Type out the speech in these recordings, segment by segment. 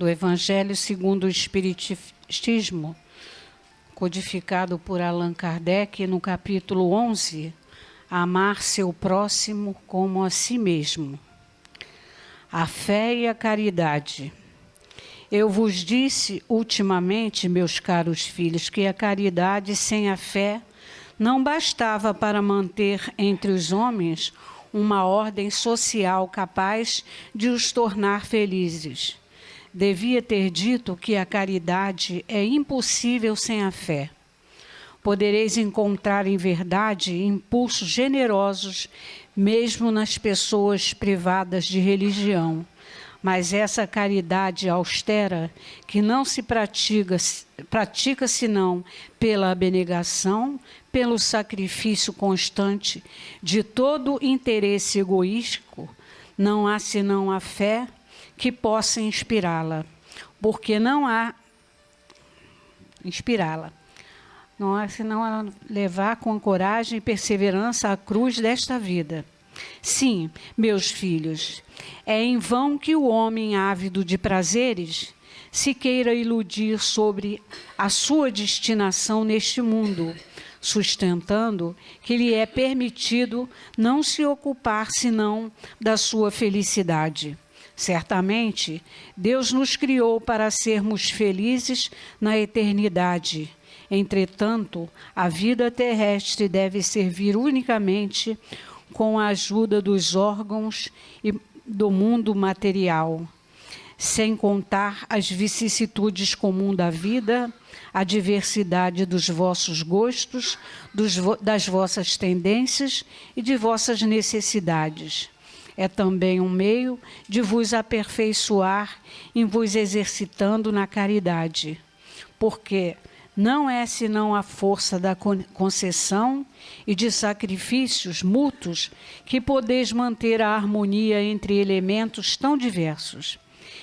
do Evangelho segundo o Espiritismo, codificado por Allan Kardec no capítulo 11, amar seu próximo como a si mesmo. A fé e a caridade. Eu vos disse ultimamente, meus caros filhos, que a caridade sem a fé não bastava para manter entre os homens uma ordem social capaz de os tornar felizes. Devia ter dito que a caridade é impossível sem a fé. Podereis encontrar em verdade impulsos generosos, mesmo nas pessoas privadas de religião. Mas essa caridade austera, que não se pratica senão pela abnegação, pelo sacrifício constante de todo interesse egoístico, não há senão a fé que possa inspirá-la, porque não há inspirá-la. Não há senão ela levar com coragem e perseverança a cruz desta vida. Sim, meus filhos, é em vão que o homem ávido de prazeres se queira iludir sobre a sua destinação neste mundo, sustentando que lhe é permitido não se ocupar senão da sua felicidade. Certamente, Deus nos criou para sermos felizes na eternidade. Entretanto, a vida terrestre deve servir unicamente com a ajuda dos órgãos e do mundo material, sem contar as vicissitudes comuns da vida, a diversidade dos vossos gostos, das vossas tendências e de vossas necessidades. É também um meio de vos aperfeiçoar em vos exercitando na caridade, porque não é senão a força da concessão e de sacrifícios mútuos que podeis manter a harmonia entre elementos tão diversos.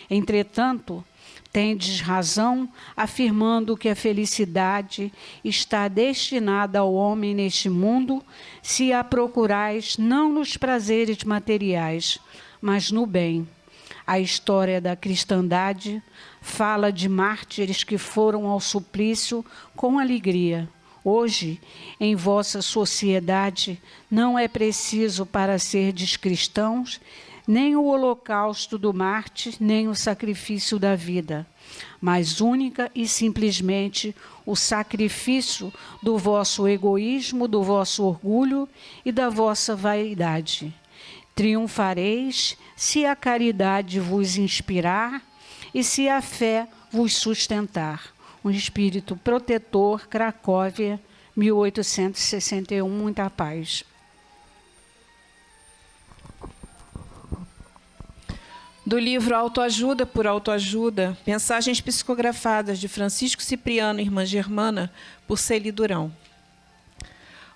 Entretanto, tendes razão afirmando que a felicidade está destinada ao homem neste mundo, se a procurais não nos prazeres materiais, mas no bem. A história da cristandade fala de mártires que foram ao suplício com alegria. Hoje, em vossa sociedade, não é preciso para serdes cristãos nem o holocausto do mártir, nem o sacrifício da vida, mas única e simplesmente o sacrifício do vosso egoísmo, do vosso orgulho e da vossa vaidade. Triunfareis se a caridade vos inspirar e se a fé vos sustentar. Um espírito protetor, Cracóvia, 1861, muita paz. Do livro Autoajuda por Autoajuda, mensagens psicografadas de Francisco Cipriano e Irmã Germana, por Celi Durão.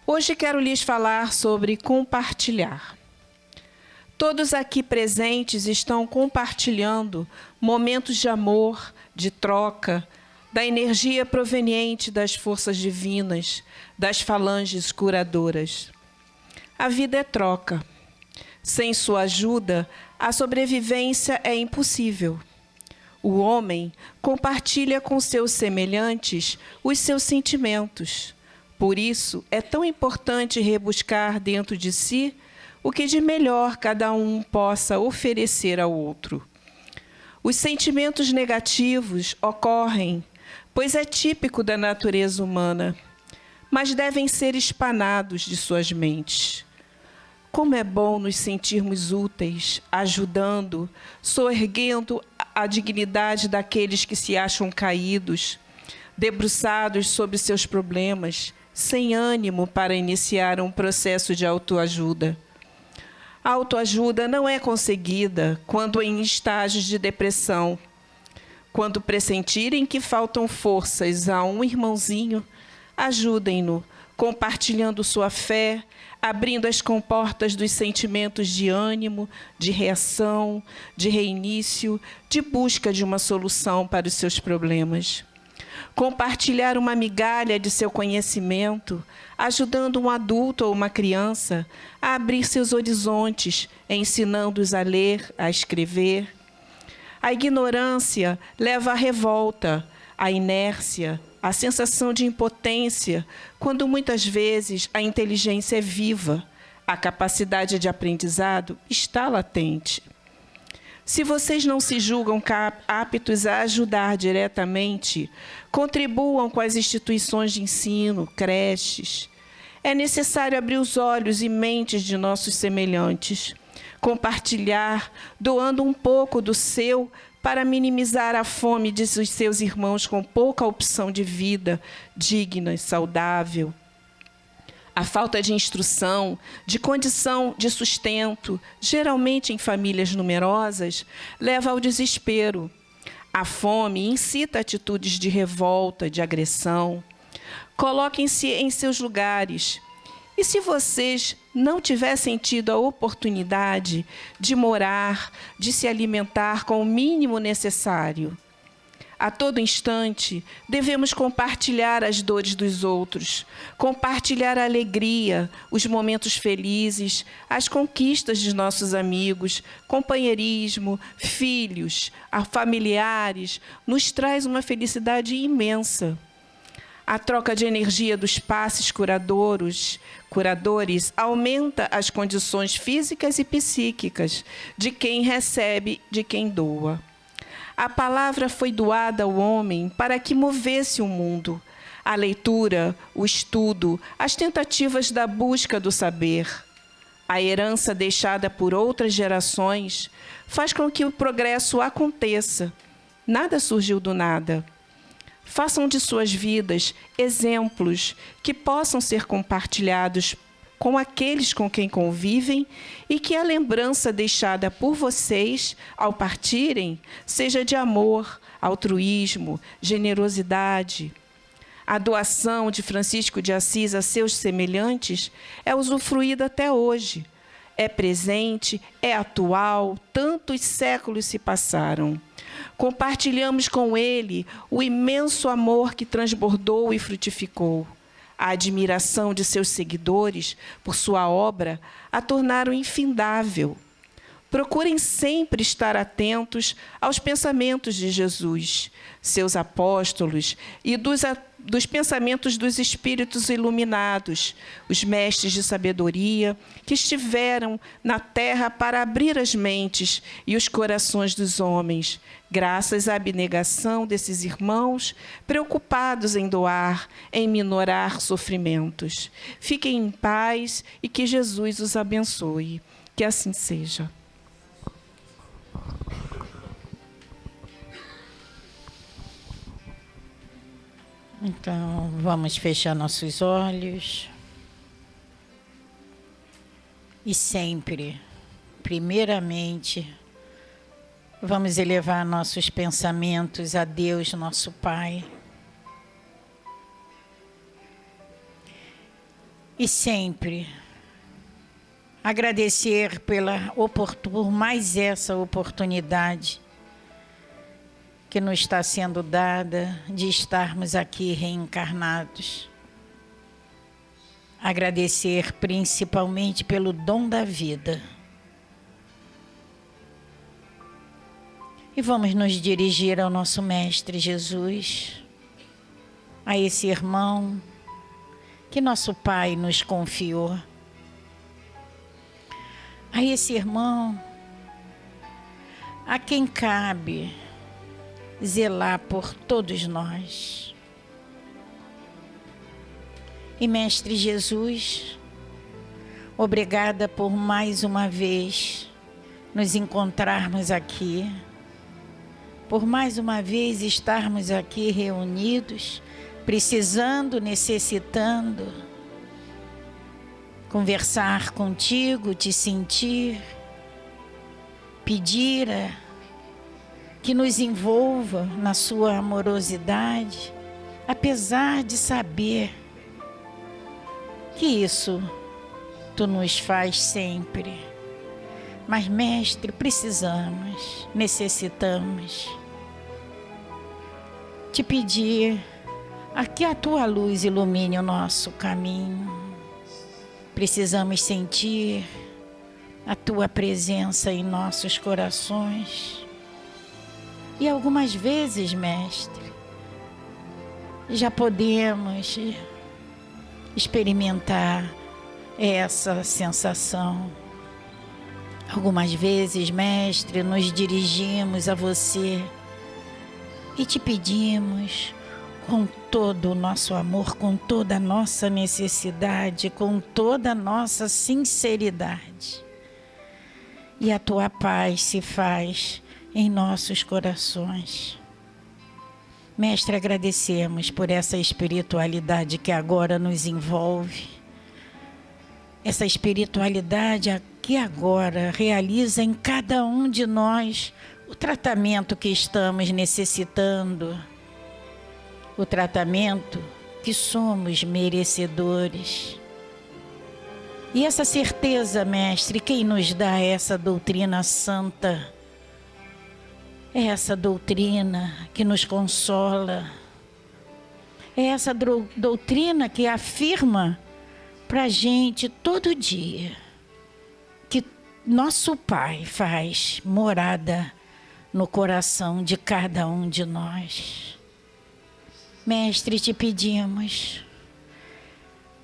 Hoje quero lhes falar sobre compartilhar. Todos aqui presentes estão compartilhando momentos de amor, de troca, da energia proveniente das forças divinas, das falanges curadoras. A vida é troca. Sem sua ajuda, a sobrevivência é impossível. O homem compartilha com seus semelhantes os seus sentimentos. Por isso, é tão importante rebuscar dentro de si o que de melhor cada um possa oferecer ao outro. Os sentimentos negativos ocorrem, pois é típico da natureza humana, mas devem ser espanados de suas mentes. Como é bom nos sentirmos úteis, ajudando, soerguendo a dignidade daqueles que se acham caídos, debruçados sobre seus problemas, sem ânimo para iniciar um processo de autoajuda. A autoajuda não é conseguida quando em estágios de depressão. Quando pressentirem que faltam forças a um irmãozinho, ajudem-no, compartilhando sua fé, abrindo as comportas dos sentimentos de ânimo, de reação, de reinício, de busca de uma solução para os seus problemas. Compartilhar uma migalha de seu conhecimento, ajudando um adulto ou uma criança a abrir seus horizontes, ensinando-os a ler, a escrever. A ignorância leva à revolta, à inércia, à sensação de impotência, quando muitas vezes a inteligência é viva, a capacidade de aprendizado está latente. Se vocês não se julgam aptos a ajudar diretamente, contribuam com as instituições de ensino, creches. É necessário abrir os olhos e mentes de nossos semelhantes, compartilhar, doando um pouco do seu para minimizar a fome de seus irmãos com pouca opção de vida digna e saudável. A falta de instrução, de condição de sustento, geralmente em famílias numerosas, leva ao desespero. A fome incita atitudes de revolta, de agressão. Coloquem-se em seus lugares. E se vocês não tivessem tido a oportunidade de morar, de se alimentar com o mínimo necessário? A todo instante, devemos compartilhar as dores dos outros, compartilhar a alegria, os momentos felizes, as conquistas de nossos amigos, companheirismo, filhos, familiares, nos traz uma felicidade imensa. A troca de energia dos passes curadores aumenta as condições físicas e psíquicas de quem recebe, de quem doa. A palavra foi doada ao homem para que movesse o mundo. A leitura, o estudo, as tentativas da busca do saber. A herança deixada por outras gerações faz com que o progresso aconteça. Nada surgiu do nada. Façam de suas vidas exemplos que possam ser compartilhados com aqueles com quem convivem e que a lembrança deixada por vocês ao partirem seja de amor, altruísmo, generosidade. A doação de Francisco de Assis a seus semelhantes é usufruída até hoje. É presente, é atual, tantos séculos se passaram. Compartilhamos com ele o imenso amor que transbordou e frutificou. A admiração de seus seguidores por sua obra a tornaram infindável. Procurem sempre estar atentos aos pensamentos de Jesus, seus apóstolos e dos pensamentos dos espíritos iluminados, os mestres de sabedoria que estiveram na terra para abrir as mentes e os corações dos homens, graças à abnegação desses irmãos preocupados em doar, em minorar sofrimentos. Fiquem em paz e que Jesus os abençoe. Que assim seja. Então, vamos fechar nossos olhos. E sempre, primeiramente, vamos elevar nossos pensamentos a Deus, nosso Pai. E sempre agradecer por mais essa oportunidade que nos está sendo dada de estarmos aqui reencarnados. Agradecer principalmente pelo dom da vida. E vamos nos dirigir ao nosso Mestre Jesus, a esse irmão que nosso Pai nos confiou, a esse irmão a quem cabe zelar por todos nós. E Mestre Jesus, obrigada por mais uma vez nos encontrarmos aqui, por mais uma vez estarmos aqui reunidos, precisando, necessitando conversar contigo, te sentir, pedir que nos envolva na sua amorosidade, apesar de saber que isso tu nos faz sempre. Mas, Mestre, precisamos, necessitamos te pedir a que a tua luz ilumine o nosso caminho. Precisamos sentir a tua presença em nossos corações. E algumas vezes, mestre, já podemos experimentar essa sensação. Algumas vezes, mestre, nos dirigimos a você e te pedimos com todo o nosso amor, com toda a nossa necessidade, com toda a nossa sinceridade. E a tua paz se faz em nossos corações. Mestre, agradecemos por essa espiritualidade que agora nos envolve. Essa espiritualidade que agora realiza em cada um de nós o tratamento que estamos necessitando, o tratamento que somos merecedores. E essa certeza, mestre, quem nos dá essa doutrina santa, é essa doutrina que nos consola, é essa doutrina que afirma para a gente todo dia que nosso Pai faz morada no coração de cada um de nós. Mestre, te pedimos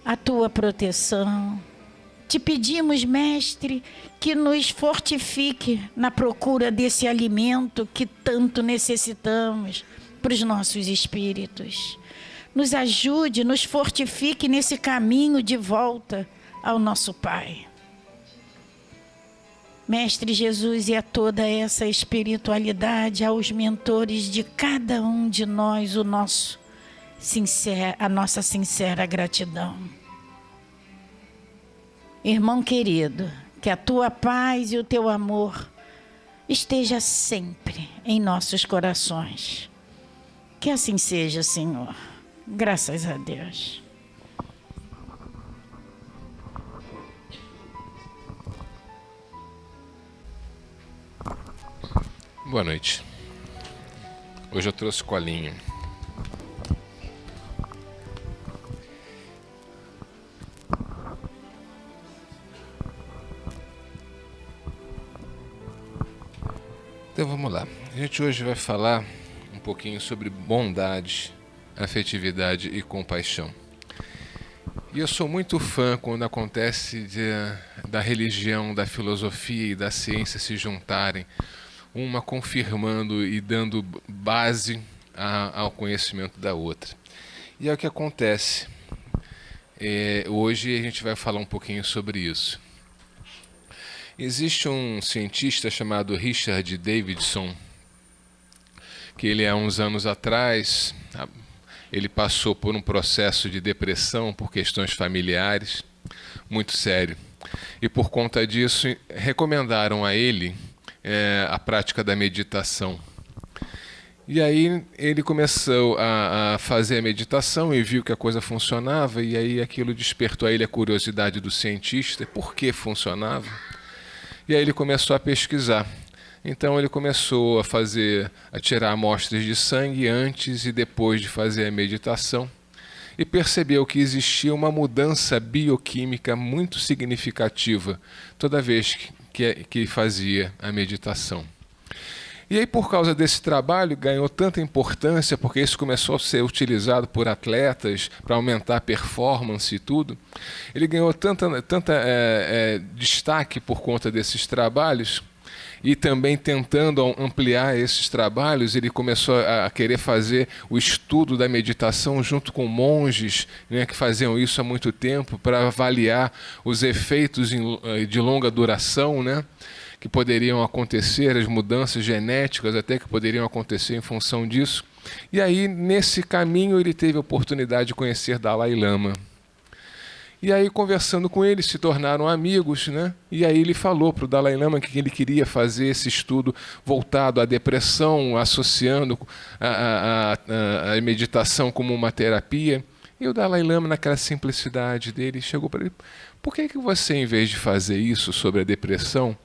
a tua proteção. Te pedimos, mestre, que nos fortifique na procura desse alimento que tanto necessitamos para os nossos espíritos. Nos ajude, nos fortifique nesse caminho de volta ao nosso Pai. Mestre Jesus, e a toda essa espiritualidade, aos mentores de cada um de nós, a nossa sincera gratidão. Irmão querido, que a tua paz e o teu amor esteja sempre em nossos corações. Que assim seja, Senhor. Graças a Deus. Boa noite. Hoje eu trouxe colinho. Então vamos lá. A gente hoje vai falar um pouquinho sobre bondade, afetividade e compaixão. E eu sou muito fã quando acontece da religião, da filosofia e da ciência se juntarem, uma confirmando e dando base ao conhecimento da outra. E é o que acontece. Hoje a gente vai falar um pouquinho sobre isso. Existe um cientista chamado Richard Davidson, que ele há uns anos atrás, ele passou por um processo de depressão por questões familiares, muito sério. E por conta disso, recomendaram a ele a prática da meditação. E aí ele começou a fazer a meditação e viu que a coisa funcionava, e aí aquilo despertou a ele a curiosidade do cientista, por que funcionava? E aí ele começou a pesquisar. Então ele começou a tirar amostras de sangue antes e depois de fazer a meditação e percebeu que existia uma mudança bioquímica muito significativa toda vez que fazia a meditação. E aí, por causa desse trabalho, ganhou tanta importância, porque isso começou a ser utilizado por atletas para aumentar a performance e tudo. Ele ganhou tanta destaque por conta desses trabalhos, e também tentando ampliar esses trabalhos, ele começou a querer fazer o estudo da meditação junto com monges, né, que faziam isso há muito tempo, para avaliar os efeitos de longa duração, né, que poderiam acontecer, as mudanças genéticas até que poderiam acontecer em função disso. E aí, nesse caminho, ele teve a oportunidade de conhecer Dalai Lama. E aí, conversando com ele, se tornaram amigos, né? E aí ele falou para o Dalai Lama que ele queria fazer esse estudo voltado à depressão, associando a meditação como uma terapia. E o Dalai Lama, naquela simplicidade dele, chegou para ele: por que você, em vez de fazer isso sobre a depressão,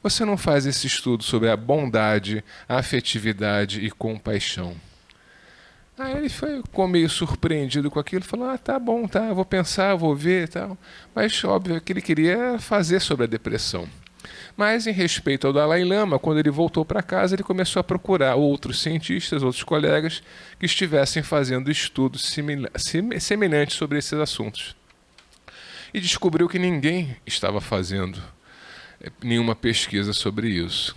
você não faz esse estudo sobre a bondade, a afetividade e compaixão? Aí ele ficou meio surpreendido com aquilo, falou: tá bom, tá, eu vou pensar, vou ver e tal. Mas óbvio que ele queria fazer sobre a depressão. Mas, em respeito ao Dalai Lama, quando ele voltou para casa, ele começou a procurar outros cientistas, outros colegas que estivessem fazendo estudos semelhantes sobre esses assuntos. E descobriu que ninguém estava fazendo nenhuma pesquisa sobre isso.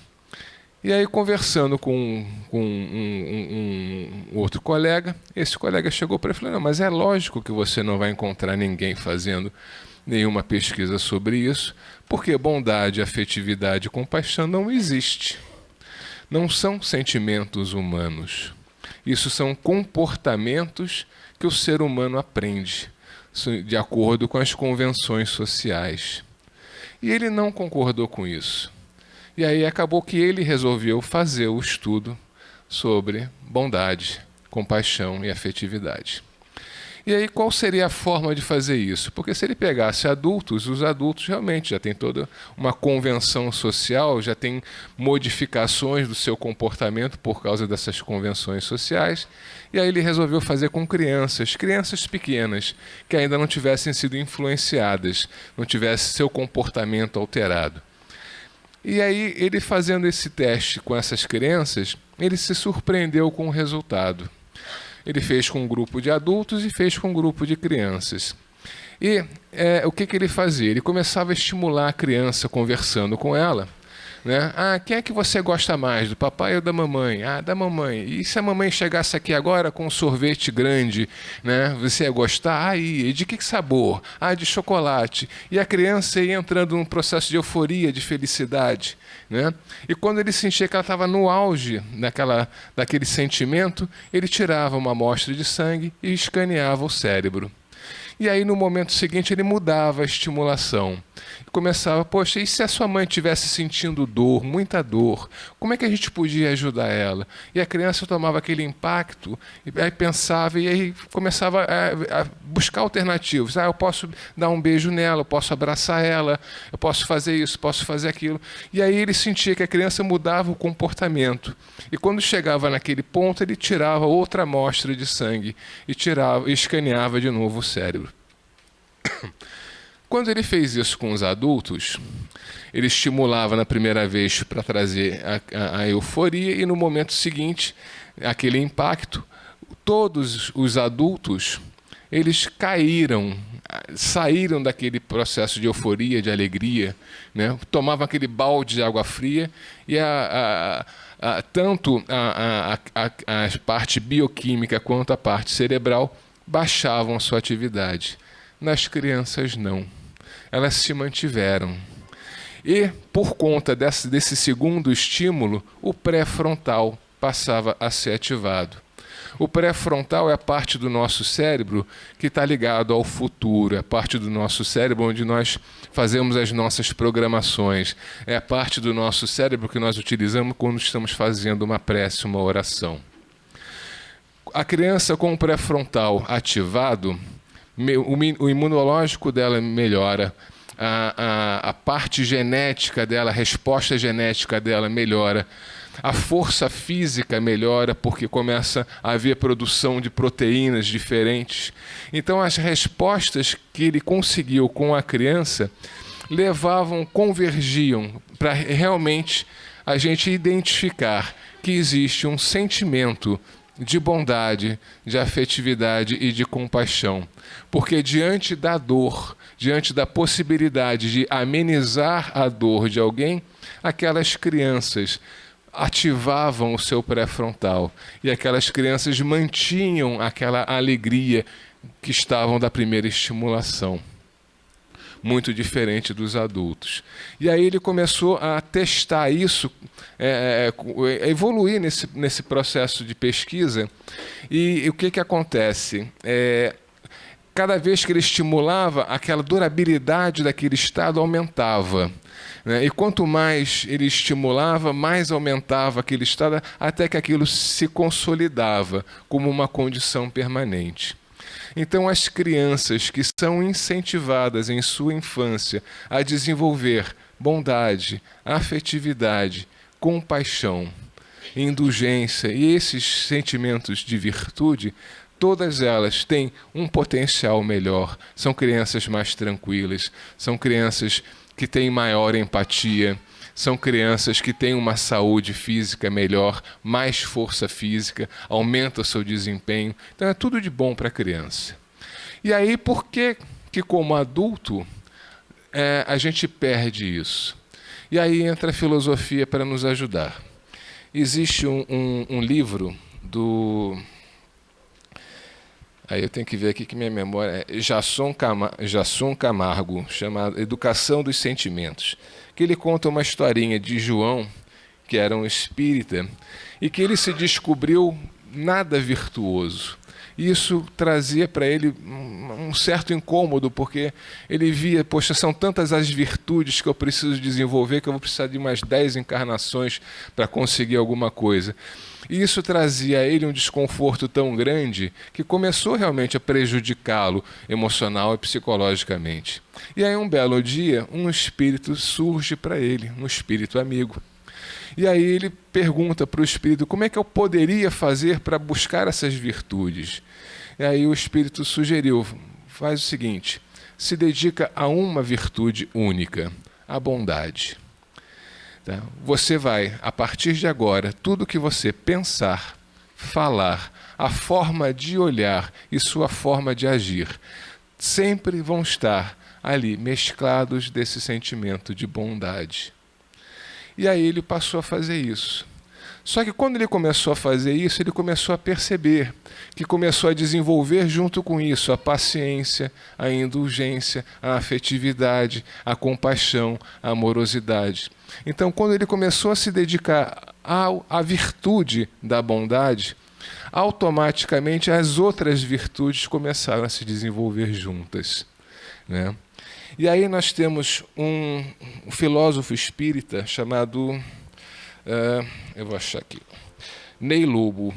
E aí, conversando com um outro colega, esse colega chegou para ele e falou: não, mas é lógico que você não vai encontrar ninguém fazendo nenhuma pesquisa sobre isso, porque bondade, afetividade e compaixão não existe. Não são sentimentos humanos. Isso são comportamentos que o ser humano aprende, de acordo com as convenções sociais. E ele não concordou com isso. E aí acabou que ele resolveu fazer o estudo sobre bondade, compaixão e afetividade. E aí qual seria a forma de fazer isso? Porque se ele pegasse adultos, os adultos realmente já têm toda uma convenção social, já tem modificações do seu comportamento por causa dessas convenções sociais. E aí ele resolveu fazer com crianças pequenas, que ainda não tivessem sido influenciadas, não tivessem seu comportamento alterado. E aí ele fazendo esse teste com essas crianças, ele se surpreendeu com o resultado. Ele fez com um grupo de adultos e fez com um grupo de crianças. E o que ele fazia? Ele começava a estimular a criança conversando com ela, né? Ah, quem é que você gosta mais, do papai ou da mamãe? Ah, da mamãe. E se a mamãe chegasse aqui agora com um sorvete grande, né? Você ia gostar? Ah, e de que sabor? Ah, de chocolate. E a criança ia entrando num processo de euforia, de felicidade, né? E quando ele sentia que ela estava no auge daquele sentimento, ele tirava uma amostra de sangue e escaneava o cérebro. E aí, no momento seguinte, ele mudava a estimulação. Começava, poxa, e se a sua mãe estivesse sentindo dor, muita dor, como é que a gente podia ajudar ela? E a criança tomava aquele impacto, e aí pensava, e aí começava a buscar alternativas. Ah, eu posso dar um beijo nela, eu posso abraçar ela, eu posso fazer isso, posso fazer aquilo. E aí ele sentia que a criança mudava o comportamento. E quando chegava naquele ponto, ele tirava outra amostra de sangue e escaneava de novo o cérebro. Quando ele fez isso com os adultos, ele estimulava na primeira vez para trazer a euforia e no momento seguinte, aquele impacto, todos os adultos, eles saíram daquele processo de euforia, de alegria, né? Tomavam aquele balde de água fria e tanto a parte bioquímica quanto a parte cerebral baixavam a sua atividade. Nas crianças, não. Elas se mantiveram. E, por conta desse segundo estímulo, o pré-frontal passava a ser ativado. O pré-frontal é a parte do nosso cérebro que está ligado ao futuro, é a parte do nosso cérebro onde nós fazemos as nossas programações, é a parte do nosso cérebro que nós utilizamos quando estamos fazendo uma prece, uma oração. A criança com o pré-frontal ativado, o imunológico dela melhora, a parte genética dela, a resposta genética dela melhora, a força física melhora porque começa a haver produção de proteínas diferentes. Então as respostas que ele conseguiu com a criança convergiam para realmente a gente identificar que existe um sentimento de bondade, de afetividade e de compaixão. Porque diante da dor, diante da possibilidade de amenizar a dor de alguém, aquelas crianças ativavam o seu pré-frontal e aquelas crianças mantinham aquela alegria que estavam da primeira estimulação. Muito diferente dos adultos. E aí ele começou a testar isso, evoluir nesse processo de pesquisa. E o que acontece? Cada vez que ele estimulava, aquela durabilidade daquele estado aumentava, né? E quanto mais ele estimulava, mais aumentava aquele estado, até que aquilo se consolidava como uma condição permanente. Então, as crianças que são incentivadas em sua infância a desenvolver bondade, afetividade, compaixão, indulgência e esses sentimentos de virtude, todas elas têm um potencial melhor. São crianças mais tranquilas, são crianças que têm maior empatia, são crianças que têm uma saúde física melhor, mais força física, aumenta o seu desempenho. Então é tudo de bom para a criança. E aí, por que como adulto a gente perde isso? E aí entra a filosofia para nos ajudar. Existe um livro do... Aí eu tenho que ver aqui que minha memória é Jason Camargo, chamado Educação dos Sentimentos, que ele conta uma historinha de João, que era um espírita, e que ele se descobriu nada virtuoso. Isso trazia para ele um certo incômodo, porque ele via, poxa, são tantas as virtudes que eu preciso desenvolver que eu vou precisar de mais 10 encarnações para conseguir alguma coisa. E isso trazia a ele um desconforto tão grande que começou realmente a prejudicá-lo emocional e psicologicamente. E aí um belo dia, um espírito surge para ele, um espírito amigo. E aí ele pergunta para o espírito como é que eu poderia fazer para buscar essas virtudes. E aí o espírito sugeriu, faz o seguinte, se dedica a uma virtude única, a bondade. Tá? Você vai, a partir de agora, tudo que você pensar, falar, a forma de olhar e sua forma de agir, sempre vão estar ali mesclados desse sentimento de bondade. E aí ele passou a fazer isso. Só que quando ele começou a fazer isso, ele começou a perceber que começou a desenvolver junto com isso a paciência, a indulgência, a afetividade, a compaixão, a amorosidade. Então, quando ele começou a se dedicar à virtude da bondade, automaticamente as outras virtudes começaram a se desenvolver juntas, né? E aí nós temos um filósofo espírita chamado, eu vou achar aqui, Ney Lobo,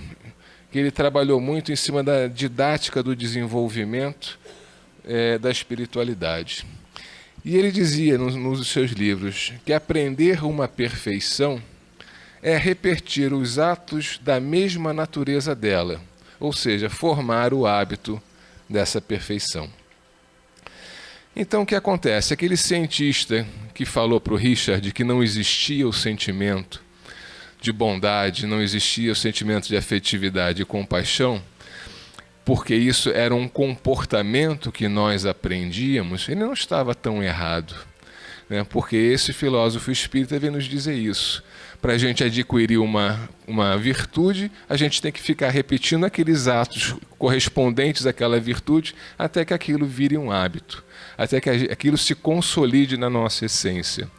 que ele trabalhou muito em cima da didática do desenvolvimento da espiritualidade. E ele dizia nos seus livros que aprender uma perfeição é repetir os atos da mesma natureza dela, ou seja, formar o hábito dessa perfeição. Então, o que acontece? Aquele cientista que falou para o Richard que não existia o sentimento de bondade, não existia o sentimento de afetividade e compaixão, porque isso era um comportamento que nós aprendíamos, ele não estava tão errado, né? Porque esse filósofo espírita vem nos dizer isso. Para a gente adquirir uma virtude, a gente tem que ficar repetindo aqueles atos correspondentes àquela virtude até que aquilo vire um hábito, até que aquilo se consolide na nossa essência.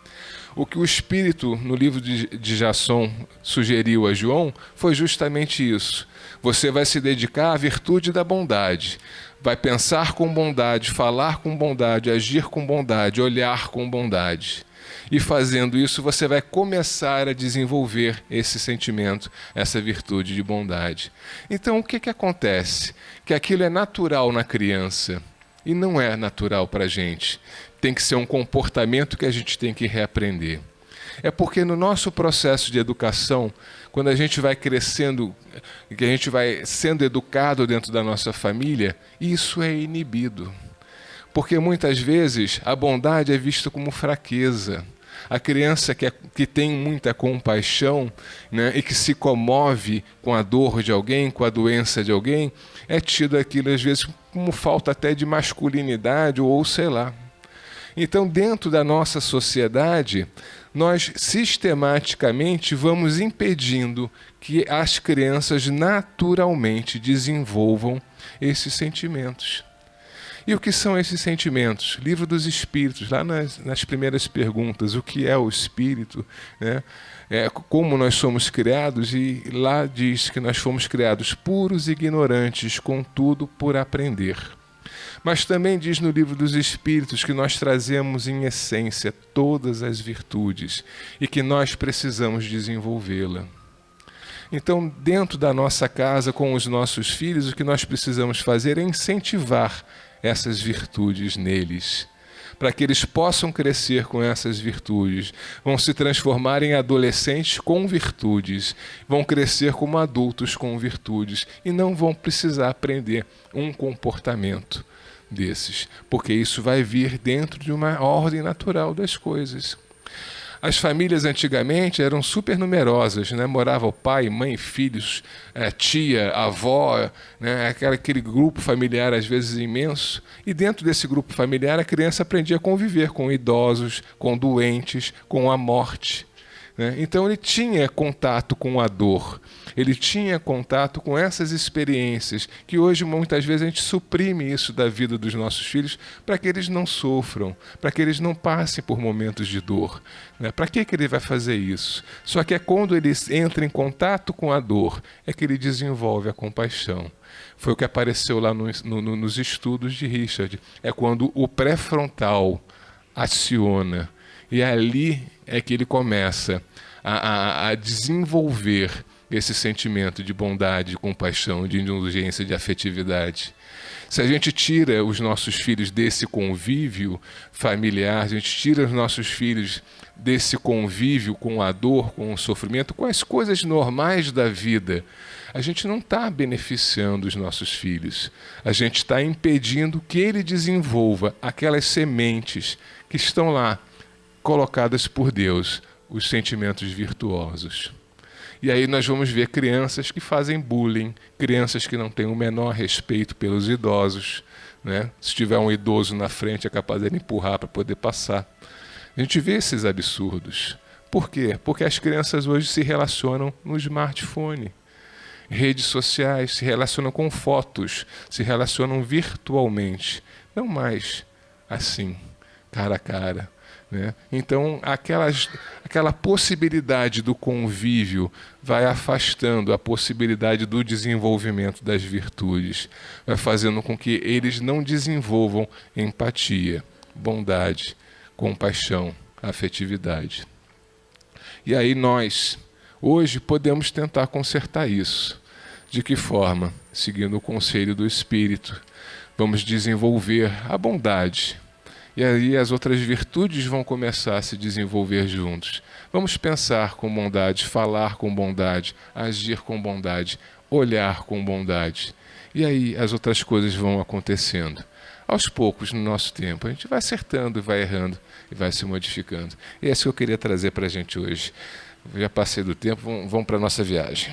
O que o Espírito, no livro de Jason, sugeriu a João foi justamente isso. Você vai se dedicar à virtude da bondade, vai pensar com bondade, falar com bondade, agir com bondade, olhar com bondade. E fazendo isso, você vai começar a desenvolver esse sentimento, essa virtude de bondade. Então, o que acontece? Que aquilo é natural na criança e não é natural para a gente. Tem que ser um comportamento que a gente tem que reaprender. É porque no nosso processo de educação, quando a gente vai crescendo, que a gente vai sendo educado dentro da nossa família, isso é inibido. Porque muitas vezes a bondade é vista como fraqueza. A criança que tem muita compaixão, né, e que se comove com a dor de alguém, com a doença de alguém, é tido aquilo às vezes como falta até de masculinidade ou sei lá. Então, dentro da nossa sociedade, nós sistematicamente vamos impedindo que as crianças naturalmente desenvolvam esses sentimentos. E o que são esses sentimentos? Livro dos Espíritos, lá nas primeiras perguntas, o que é o Espírito, né? Como nós somos criados, e lá diz que nós fomos criados puros e ignorantes, contudo por aprender. Mas também diz no Livro dos Espíritos que nós trazemos em essência todas as virtudes e que nós precisamos desenvolvê-la. Então, dentro da nossa casa, com os nossos filhos, o que nós precisamos fazer é incentivar essas virtudes neles, para que eles possam crescer com essas virtudes, vão se transformar em adolescentes com virtudes, vão crescer como adultos com virtudes e não vão precisar aprender um comportamento. desses, porque isso vai vir dentro de uma ordem natural das coisas. As famílias antigamente eram super numerosas, né? Morava o pai, mãe, filhos, tia, avó, né? Aquele grupo familiar às vezes imenso. E dentro desse grupo familiar a criança aprendia a conviver com idosos, com doentes, com a morte. Então ele tinha contato com a dor, ele tinha contato com essas experiências, que hoje muitas vezes a gente suprime isso da vida dos nossos filhos para que eles não sofram, para que eles não passem por momentos de dor. Para que ele vai fazer isso? Só que é quando ele entra em contato com a dor, é que ele desenvolve a compaixão. Foi o que apareceu lá nos estudos de Richard. É quando o pré-frontal aciona. E ali é que ele começa a desenvolver esse sentimento de bondade, de compaixão, de indulgência, de afetividade. Se a gente tira os nossos filhos desse convívio familiar, a gente tira os nossos filhos desse convívio com a dor, com o sofrimento, com as coisas normais da vida, a gente não está beneficiando os nossos filhos. A gente está impedindo que ele desenvolva aquelas sementes que estão lá, colocadas por Deus, os sentimentos virtuosos. E aí nós vamos ver crianças que fazem bullying, crianças que não têm o menor respeito pelos idosos, né? Se tiver um idoso na frente é capaz de ele empurrar para poder passar. A gente vê esses absurdos. Por quê? Porque as crianças hoje se relacionam no smartphone. Redes sociais, se relacionam com fotos, se relacionam virtualmente, não mais assim, cara a cara. Então, aquela possibilidade do convívio vai afastando a possibilidade do desenvolvimento das virtudes, vai fazendo com que eles não desenvolvam empatia, bondade, compaixão, afetividade. E aí nós, hoje, podemos tentar consertar isso. De que forma? Seguindo o conselho do Espírito. Vamos desenvolver a bondade. E aí as outras virtudes vão começar a se desenvolver juntos. Vamos pensar com bondade, falar com bondade, agir com bondade, olhar com bondade. E aí as outras coisas vão acontecendo. Aos poucos, no nosso tempo, a gente vai acertando, vai errando e vai se modificando. E é isso que eu queria trazer para a gente hoje. Já passei do tempo, vamos para a nossa viagem.